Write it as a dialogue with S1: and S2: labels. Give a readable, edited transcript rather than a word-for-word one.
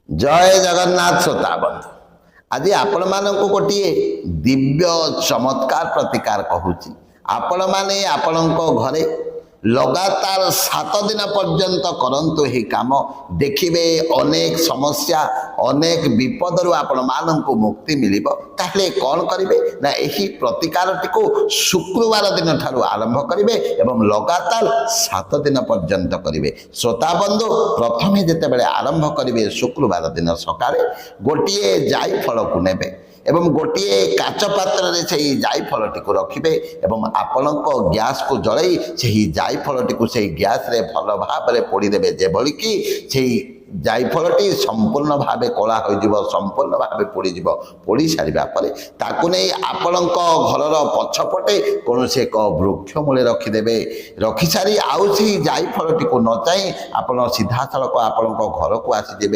S1: जय जगन्नाथ श्रोता बंधु आज आपण मानक गोटे दिव्य चमत्कार प्रतिकार कहूँ आपण माने आपण घरे लगातार 7 दिन पर्यंत करंतु ही काम देखिबे अनेक समस्या अनेक विपद रु आपण मानक मुक्ति मिलिबो। ताहले कौन करिवे ना एही प्रतिकार टिको शुक्रवार दिन ठारू आरंभ करिवे एवं लगातार 7 दिन पर्यंत करिवे। श्रोता बंधु प्रथमे जेते बेले आरंभ करिवे शुक्रवार दिन सकाळे गोटिए जाई फल को नेबे एवं गोटे काच पात्र से जायफलटी को रखिए एवं आपण गैस को जलई से जायफलटी को से गैस रे भल भाव में पोड़ीदेवे जेभली कि से जायफलटी संपूर्ण भाव कला हो संपूर्ण भाव पोड़ी पोड़ी सारा ताकू नहीं आपण घर पछपटे कौन से एक वृक्ष मूले रखिदेवे रखि सारी आउ से जायफलटी को न चाहे आप सीधा सड़क आपण घर को आसीजे।